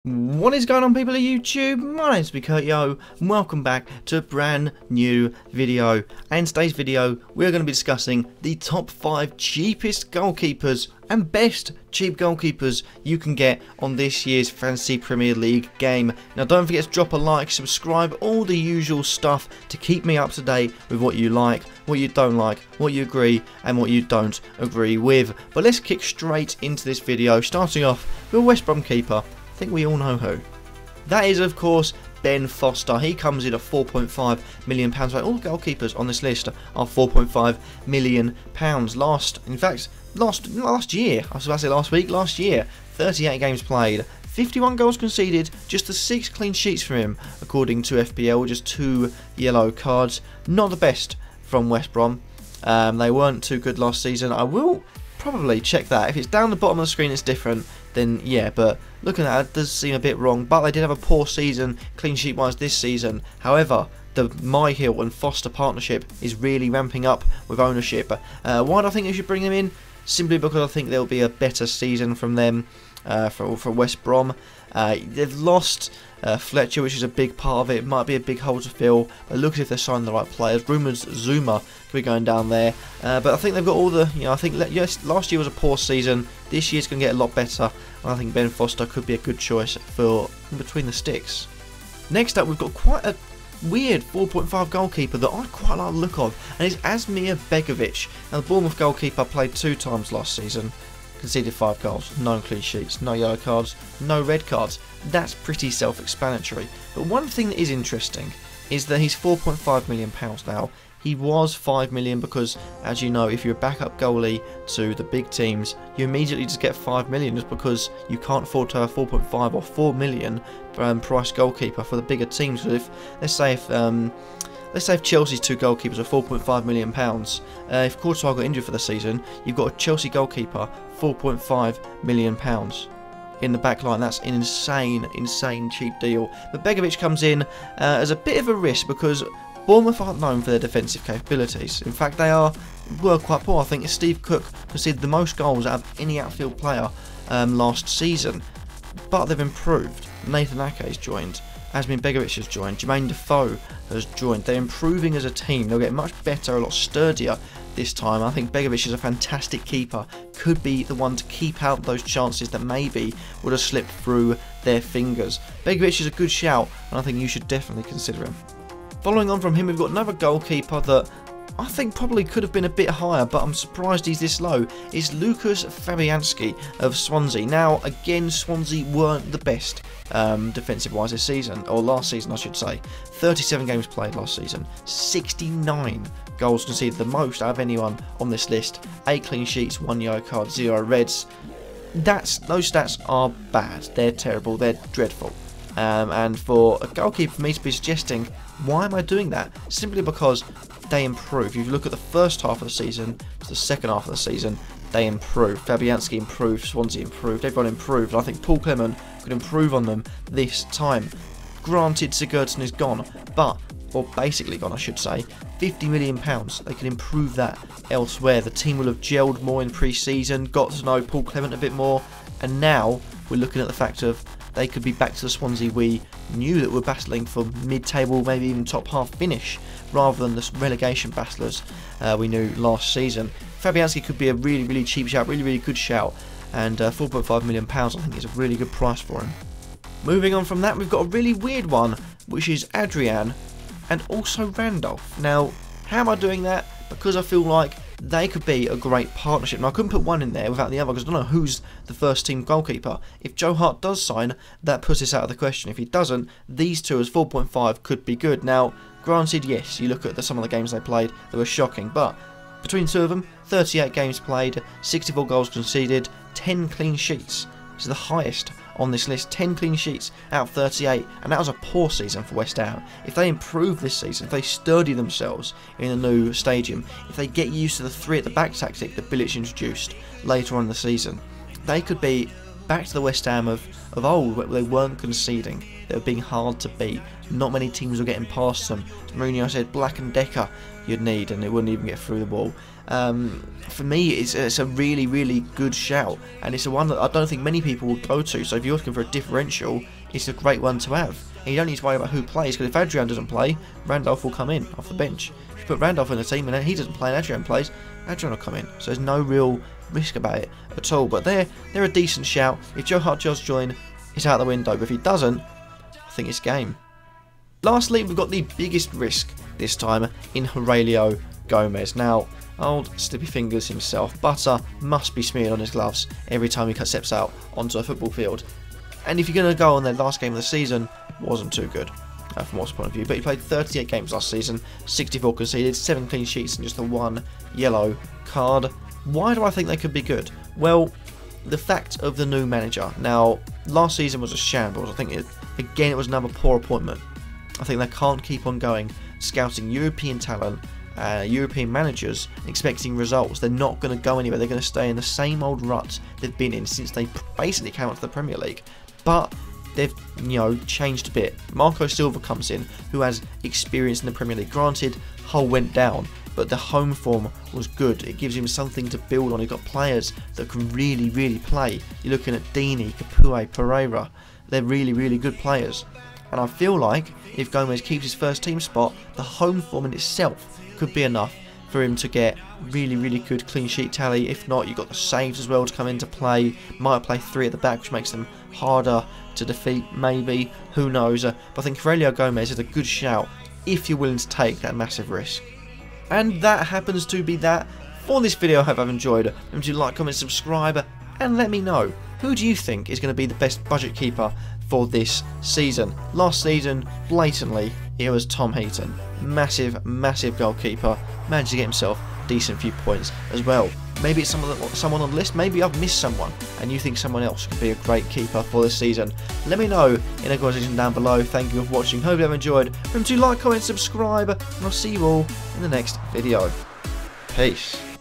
What is going on, people of YouTube? My name's Mikurtyo and welcome back to a brand new video. And in today's video we're going to be discussing the top 5 cheapest goalkeepers and best cheap goalkeepers you can get on this year's Fantasy Premier League game. Now don't forget to drop a like, subscribe, all the usual stuff to keep me up to date with what you like, what you don't like, what you agree and what you don't agree with. But let's kick straight into this video, starting off with a West Brom keeper. I think we all know who. That is, of course, Ben Foster. He comes in at £4.5 million. All the goalkeepers on this list are £4.5 million. Last year, I was about to say last year, 38 games played, 51 goals conceded, just the 6 clean sheets for him, according to FPL, just 2 yellow cards. Not the best from West Brom. They weren't too good last season. I will probably check that. If it's down the bottom of the screen it's different, then yeah, but looking at it does seem a bit wrong. But they did have a poor season clean sheet wise this season. However, the Myhill and Foster partnership is really ramping up with ownership. Why do I think they should bring them in? Simply because I think there'll be a better season from them for West Brom. They've lost Fletcher, which is a big part of it. It might be a big hole to fill, but look as if they're signing the right players. Rumours Zuma could be going down there, but I think they've got all the, I think yes, last year was a poor season. This year's going to get a lot better, and I think Ben Foster could be a good choice for between the sticks. Next up, we've got quite a weird 4.5 goalkeeper that I quite like the look of, and it's Asmir Begovic. Now, the Bournemouth goalkeeper played 2 times last season. Conceded 5 goals, no clean sheets, no yellow cards, no red cards. That's pretty self-explanatory. But one thing that is interesting is that he's £4.5 million now. He was £5 million because, as you know, if you're a backup goalie to the big teams, you immediately just get £5 million just because you can't afford to have 4.5 or £4 million price goalkeeper for the bigger teams. So if let's say if Chelsea's 2 goalkeepers are £4.5 million, if Courtois got injured for the season, you've got a Chelsea goalkeeper, £4.5 million in the back line. That's an insane cheap deal. But Begovic comes in as a bit of a risk because Bournemouth aren't known for their defensive capabilities. In fact, they were quite poor. I think Steve Cook conceded the most goals out of any outfield player last season. But they've improved. Nathan Ake has joined. Asmir Begovic has joined. Jermaine Defoe has joined. They're improving as a team. They'll get much better, a lot sturdier this time. I think Begovic is a fantastic keeper. Could be the one to keep out those chances that maybe would have slipped through their fingers. Begovic is a good shout, and I think you should definitely consider him. Following on from him, we've got another goalkeeper that I think probably could have been a bit higher, but I'm surprised he's this low. It's Lukasz Fabianski of Swansea. Now, again, Swansea weren't the best defensive-wise this season, or last season I should say. 37 games played last season, 69 goals conceded, the most out of anyone on this list. 8 clean sheets, 1 yellow card, 0 reds. Those stats are bad, they're terrible, they're dreadful. And for a goalkeeper for me to be suggesting, why am I doing that? Simply because they improve. If you look at the first half of the season to the second half of the season, they improved. Fabianski improved, Swansea improved, everyone improved. And I think Paul Clement could improve on them this time. Granted, Sigurdsson is gone, or basically gone I should say, £50 million. They can improve that elsewhere. The team will have gelled more in pre-season, got to know Paul Clement a bit more, and now we're looking at the fact of they could be back to the Swansea we knew that were battling for mid-table, maybe even top half finish, rather than the relegation battlers we knew last season. Fabianski could be a really cheap shout, really good shout, and £4.5 million I think is a really good price for him. Moving on from that, we've got a really weird one, which is Adrian and also Randolph. Now, how am I doing that? Because I feel like they could be a great partnership. Now, I couldn't put one in there without the other because I don't know who's the first team goalkeeper. If Joe Hart does sign, that puts this out of the question. If he doesn't, these two as 4.5 could be good. Now, granted, yes, you look at some of the games they played, they were shocking, but between 2 of them, 38 games played, 64 goals conceded, 10 clean sheets. This is the highest on this list, 10 clean sheets out of 38, and that was a poor season for West Ham. If they improve this season, if they sturdy themselves in the new stadium, if they get used to the 3 at the back tactic that Bilic introduced later on in the season, they could be back to the West Ham of old, where they weren't conceding, they were being hard to beat, not many teams were getting past them. Mourinho said Black and Decker you'd need, and it wouldn't even get through the wall. For me, it's a really, really good shout, and it's a one that I don't think many people will go to. So if you're looking for a differential, it's a great one to have. And you don't need to worry about who plays, because if Adrian doesn't play, Randolph will come in off the bench. If you put Randolph in the team and he doesn't play and Adrian plays, Adrian will come in. So there's no real risk about it at all. But they're a decent shout. If Joe Hart does join, it's out the window. But if he doesn't, I think it's game. Lastly, we've got the biggest risk this time in Heurelho Gomes. Now, old Slippy Fingers himself, butter must be smeared on his gloves every time he steps out onto a football field. And if you're going to go on their last game of the season, wasn't too good from what's point of view. But he played 38 games last season, 64 conceded, 7 clean sheets and just the 1 yellow card. Why do I think they could be good? Well, the fact of the new manager. Now, last season was a shambles. I think, it was another poor appointment. I think they can't keep on going, scouting European talent, European managers, expecting results. They're not going to go anywhere. They're going to stay in the same old rut they've been in since they basically came out to the Premier League. But they've, changed a bit. Marco Silva comes in, who has experience in the Premier League. Granted, Hull went down, but the home form was good. It gives him something to build on. He's got players that can really, really play. You're looking at Dini, Capoue, Pereira. They're really, really good players. And I feel like if Gomes keeps his first team spot, the home form in itself could be enough for him to get really, really good clean sheet tally. If not, you've got the saves as well to come into play. Might play 3 at the back, which makes them harder to defeat, maybe. Who knows? But I think Heurelho Gomes is a good shout if you're willing to take that massive risk. And that happens to be that for this video. I hope I've enjoyed. Remember to like, comment, subscribe, and let me know, who do you think is going to be the best budget keeper for this season? Last season, blatantly, it was Tom Heaton. Massive, massive goalkeeper. Managed to get himself decent few points as well. Maybe it's someone on the list. Maybe I've missed someone and you think someone else could be a great keeper for this season. Let me know in the comment section down below. Thank you for watching. Hope you have enjoyed. Remember to like, comment, subscribe, and I'll see you all in the next video. Peace.